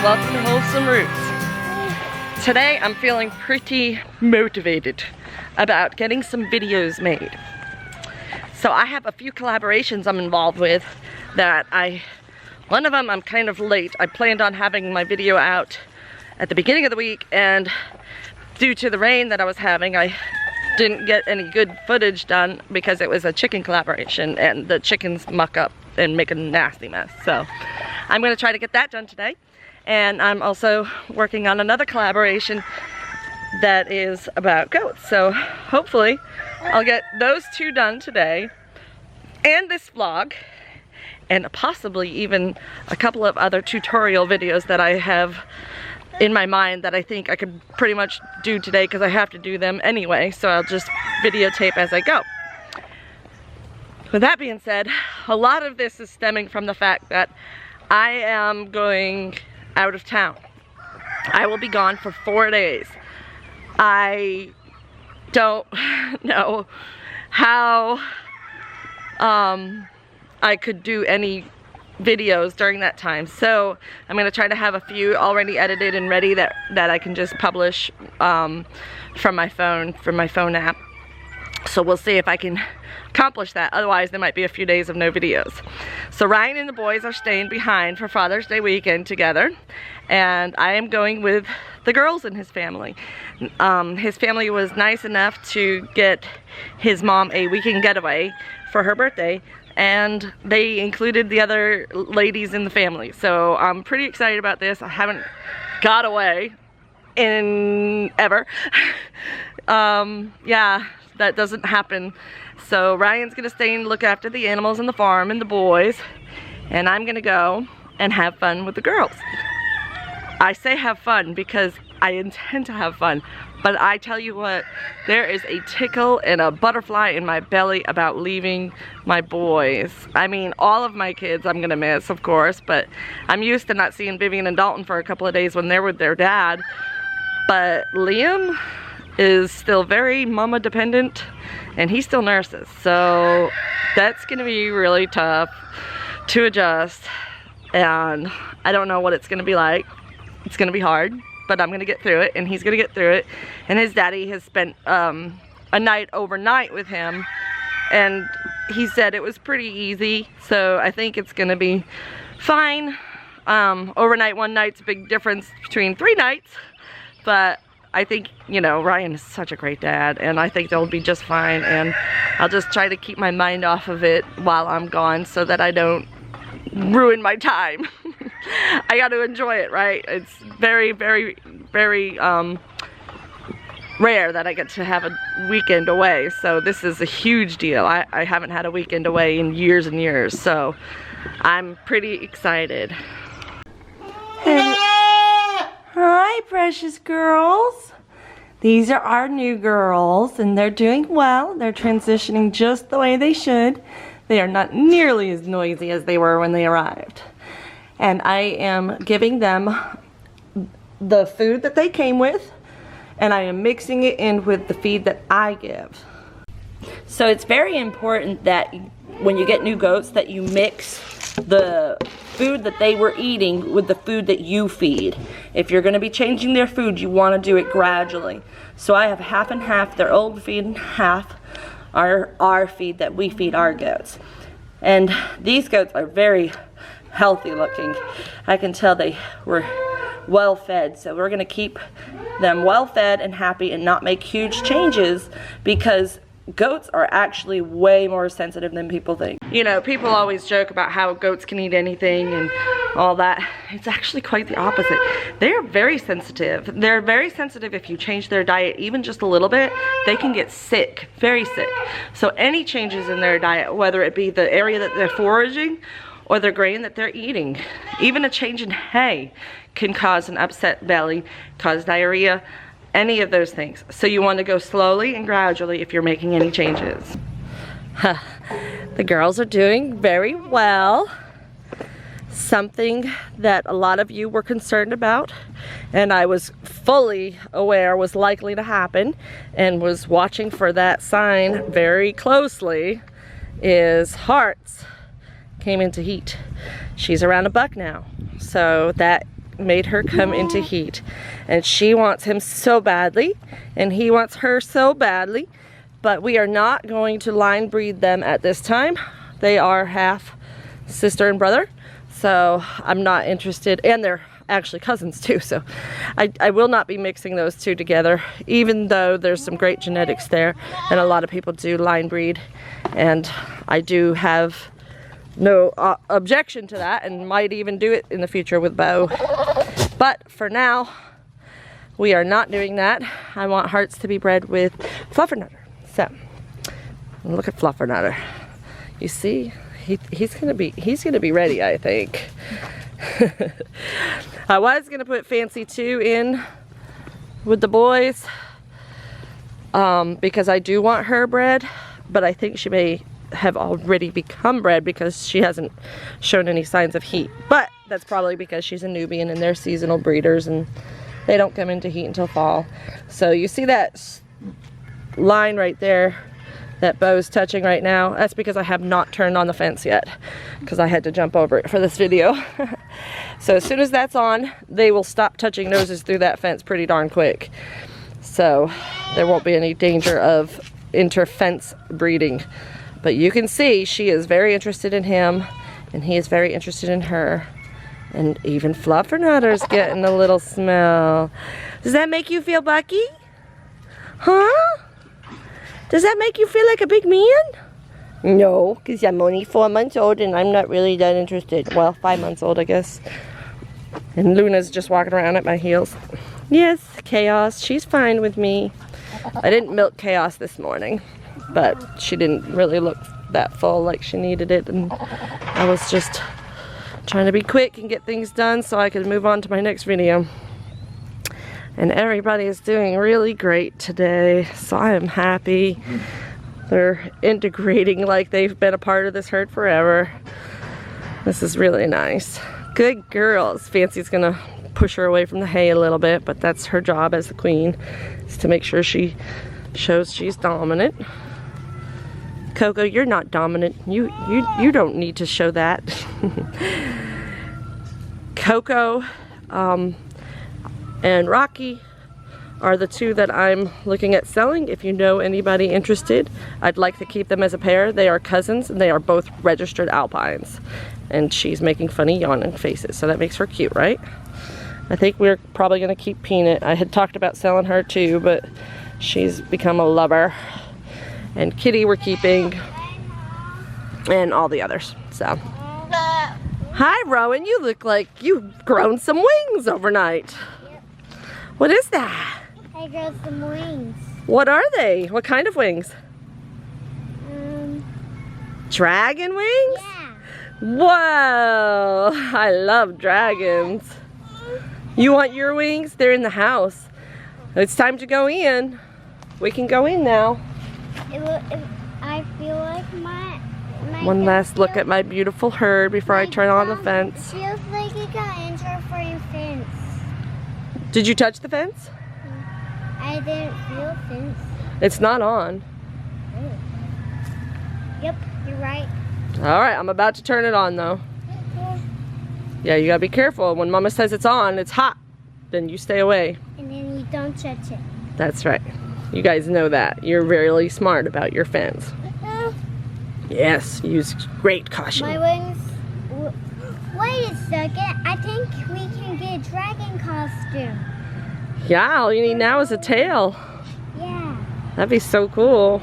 and welcome to Wholesome Roots. Today I'm feeling pretty motivated about getting some videos made. So I have a few collaborations I'm involved with that one of them I'm kind of late. I planned on having my video out at the beginning of the week, and due to the rain that I was having, I didn't get any good footage done because it was a chicken collaboration and the chickens muck up and make a nasty mess. So I'm gonna try to get that done today. And I'm also working on another collaboration that is about goats. So hopefully I'll get those two done today, and this vlog, and possibly even a couple of other tutorial videos that I have in my mind that I think I could pretty much do today because I have to do them anyway. So I'll just videotape as I go. With that being said, a lot of this is stemming from the fact that I am going out of town. I will be gone for 4 days. I don't know how I could do any videos during that time, so I'm gonna try to have a few already edited and ready that I can just publish from my phone app. So we'll see if I can accomplish that. Otherwise there might be a few days of no videos. So Ryan and the boys are staying behind for Father's Day weekend together, and I am going with the girls and his family. His family was nice enough to get his mom a weekend getaway for her birthday, and they included the other ladies in the family. So I'm pretty excited about this. I haven't got away in ever. Yeah, that doesn't happen. So Ryan's gonna stay and look after the animals and the farm and the boys, and I'm gonna go and have fun with the girls. I say have fun because I intend to have fun, but I tell you what, there is a tickle and a butterfly in my belly about leaving my boys. I mean, all of my kids I'm gonna miss, of course, but I'm used to not seeing Vivian and Dalton for a couple of days when they're with their dad. But Liam is still very mama dependent, and he still nurses, so that's gonna be really tough to adjust, and I don't know what it's gonna be like. It's gonna be hard, but I'm gonna get through it, and he's gonna get through it. And his daddy has spent a night overnight with him, and he said it was pretty easy, so I think it's gonna be fine. Overnight, one night's a big difference between 3 nights, but I think, you know, Ryan is such a great dad, and I think they'll be just fine, and I'll just try to keep my mind off of it while I'm gone so that I don't ruin my time. I got to enjoy it, right? It's very, very, very rare that I get to have a weekend away, so this is a huge deal. I haven't had a weekend away in years and years, so I'm pretty excited. Hi, precious girls. These are our new girls, and they're doing well. They're transitioning just the way they should. They are not nearly as noisy as they were when they arrived. And I am giving them the food that they came with, and I am mixing it in with the feed that I give. So it's very important that when you get new goats that you mix the food that they were eating with the food that you feed. If you're going to be changing their food, you want to do it gradually. So I have half and half, their old feed, and half our feed that we feed our goats. And these goats are very healthy looking. I can tell they were well fed, so we're going to keep them well fed and happy and not make huge changes, because goats are actually way more sensitive than people think. You know, people always joke about how goats can eat anything and all that. It's actually quite the opposite. They're very sensitive. They're very sensitive if you change their diet even just a little bit. They can get sick, very sick. So any changes in their diet, whether it be the area that they're foraging or the grain that they're eating, even a change in hay can cause an upset belly, cause diarrhea, any of those things. So you want to go slowly and gradually if you're making any changes. The girls are doing very well. Something that a lot of you were concerned about, and I was fully aware was likely to happen and was watching for that sign very closely, is Hearts came into heat. She's around $1 now, so that made her come into heat. And she wants him so badly, and he wants her so badly, but we are not going to line breed them at this time. They are half sister and brother, so I'm not interested, and they're actually cousins too, so I will not be mixing those two together, even though there's some great genetics there, and a lot of people do line breed, and I do have no objection to that, and might even do it in the future with Bo. But for now, we are not doing that. I want Hearts to be bred with Fluffernutter. So look at Fluffernutter. You see, he's gonna be ready, I think. I was gonna put Fancy 2 in with the boys because I do want her bred, but I think she may have already become bred because she hasn't shown any signs of heat. But that's probably because she's a Nubian and they're seasonal breeders and they don't come into heat until fall. So you see that line right there that Bo's touching right now? That's because I have not turned on the fence yet because I had to jump over it for this video. So as soon as that's on, they will stop touching noses through that fence pretty darn quick. So there won't be any danger of inter-fence breeding. But you can see she is very interested in him and he is very interested in her. And even Fluffernutter's getting a little smell. Does that make you feel Bucky? Huh? Does that make you feel like a big man? No, because I'm only 4 months old and I'm not really that interested. Well, 5 months old, I guess. And Luna's just walking around at my heels. Yes, Chaos, she's fine with me. I didn't milk Chaos this morning, but she didn't really look that full like she needed it. And I was just trying to be quick and get things done so I could move on to my next video. And everybody is doing really great today, so I am happy. They're integrating like they've been a part of this herd forever. This is really nice. Good girls. Fancy's gonna push her away from the hay a little bit, but that's her job as the queen, is to make sure she shows she's dominant. Coco, you're not dominant. You don't need to show that. Coco and Rocky are the two that I'm looking at selling. If you know anybody interested, I'd like to keep them as a pair. They are cousins and they are both registered alpines. And she's making funny yawning faces, so that makes her cute, right? I think we're probably gonna keep Peanut. I had talked about selling her too, but she's become a lover. And Kitty we're keeping, and all the others, so. Hi Rowan, you look like you've grown some wings overnight. Yep. What is that? I grew some wings. What are they? What kind of wings? Dragon wings? Yeah. Whoa, I love dragons. You want your wings? They're in the house. It's time to go in. We can go in now. I feel like my One last look at my beautiful herd before I turn on the fence. Feels like it got injured for your fence. Did you touch the fence? I didn't feel fence. It's not on. Oh. Yep, you're right. Alright, I'm about to turn it on though. Yeah, you gotta be careful. When Mama says it's on, it's hot. Then you stay away. And then you don't touch it. That's right. You guys know that. You're really smart about your fence. Yes, use great caution. My wings. Wait a second. I think we can get a dragon costume. Yeah, all you need now is a tail. Yeah. That'd be so cool.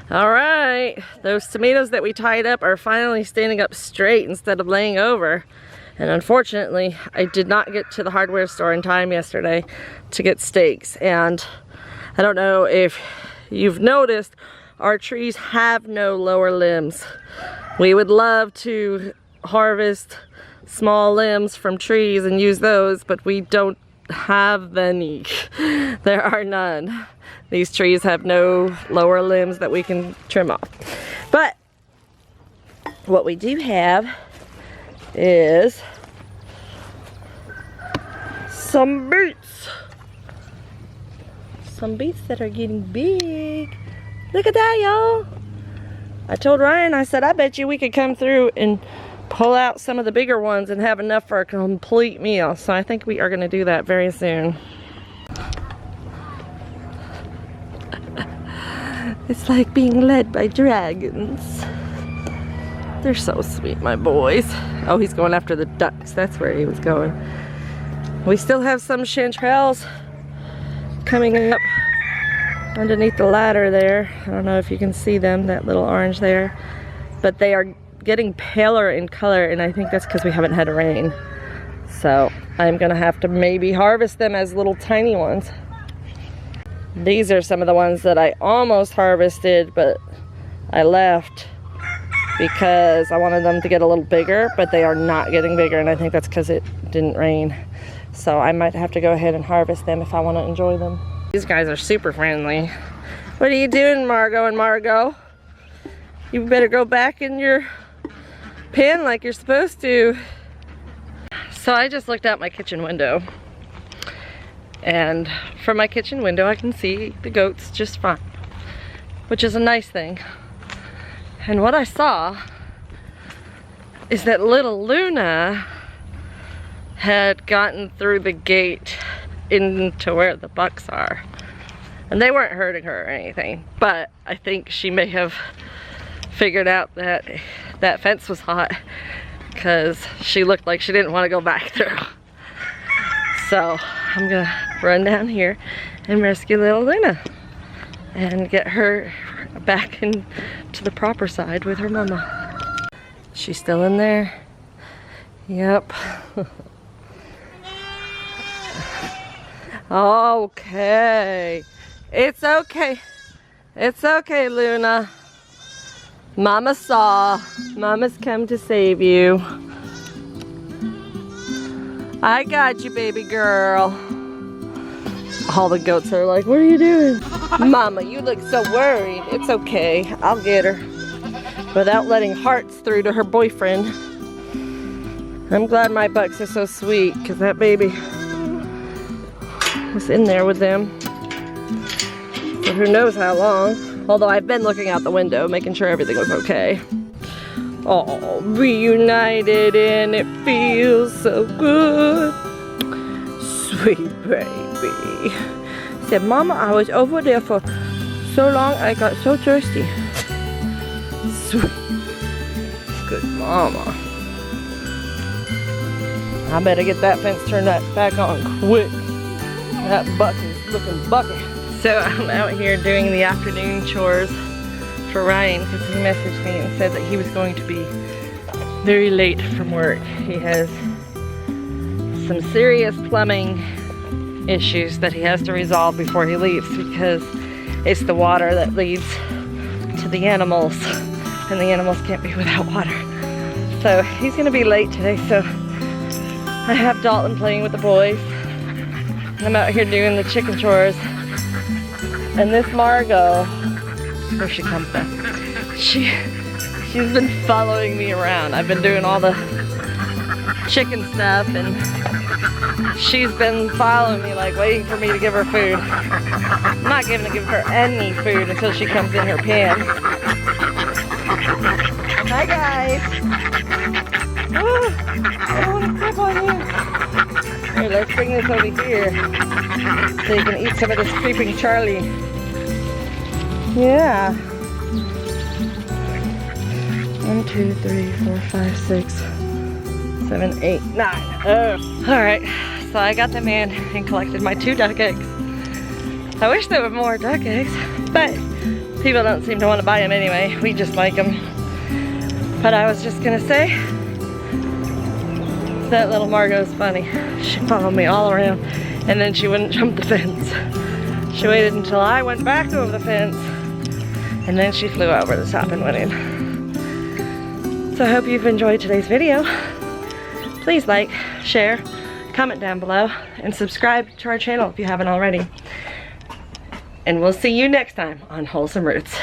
All right, those tomatoes that we tied up are finally standing up straight instead of laying over. And unfortunately, I did not get to the hardware store in time yesterday to get stakes. And I don't know if you've noticed, our trees have no lower limbs. We would love to harvest small limbs from trees and use those, but we don't have any. There are none. These trees have no lower limbs that we can trim off. But what we do have is some beets. Some beets that are getting big. Look at that, y'all. I told Ryan, I said, I bet you we could come through and pull out some of the bigger ones and have enough for a complete meal. So I think we are going to do that very soon. It's like being led by dragons. They're so sweet, my boys. Oh, he's going after the ducks. That's where he was going. We still have some chanterelles coming up underneath the ladder there. I don't know if you can see them, that little orange there. But they are getting paler in color, and I think that's because we haven't had a rain. So I'm gonna have to maybe harvest them as little tiny ones. These are some of the ones that I almost harvested, but I left because I wanted them to get a little bigger, but they are not getting bigger, and I think that's because it didn't rain. So I might have to go ahead and harvest them if I want to enjoy them. These guys are super friendly. What are you doing, Margot and Margot? You better go back in your pen like you're supposed to. So I just looked out my kitchen window, and from my kitchen window I can see the goats just fine, which is a nice thing. And what I saw is that little Luna had gotten through the gate into where the bucks are. And they weren't hurting her or anything, but I think she may have figured out that that fence was hot because she looked like she didn't want to go back through. So I'm gonna run down here and rescue little Luna and get her back into the proper side with her mama. She's still in there? Yep. Okay. It's okay. It's okay, Luna. Mama saw. Mama's come to save you. I got you, baby girl. All the goats are like, what are you doing? Mama, you look so worried. It's okay. I'll get her. Without letting hearts through to her boyfriend. I'm glad my bucks are so sweet, because that baby was in there with them for who knows how long. Although I've been looking out the window, making sure everything was okay. Oh, reunited and it feels so good. Sweet baby. Said, Mama, I was over there for so long, I got so thirsty. Sweet. Good mama. I better get that fence turned back on quick. That buck is looking bucky. So I'm out here doing the afternoon chores for Ryan because he messaged me and said that he was going to be very late from work. He has some serious plumbing issues that he has to resolve before he leaves because it's the water that leads to the animals and the animals can't be without water. So he's going to be late today, so I have Dalton playing with the boys. I'm out here doing the chicken chores. And this Margot, where she comes from, she's been following me around. I've been doing all the chicken stuff and she's been following me, like waiting for me to give her food. I'm not going to give her any food until she comes in her pen. Hi guys. Oh, I don't want to step on you. Here, let's bring this over here so you can eat some of this creeping Charlie. Yeah. 1, 2, 3, 4, 5, 6, 7, 8, 9. Oh. Alright, so I got them in and collected my 2 duck eggs. I wish there were more duck eggs, but people don't seem to want to buy them anyway. We just like them. But I was just gonna say, that little Margot's funny. She followed me all around and then she wouldn't jump the fence. She waited until I went back over the fence and then she flew over the top and went in. So I hope you've enjoyed today's video. Please like, share, comment down below, and subscribe to our channel if you haven't already. And we'll see you next time on Wholesome Roots.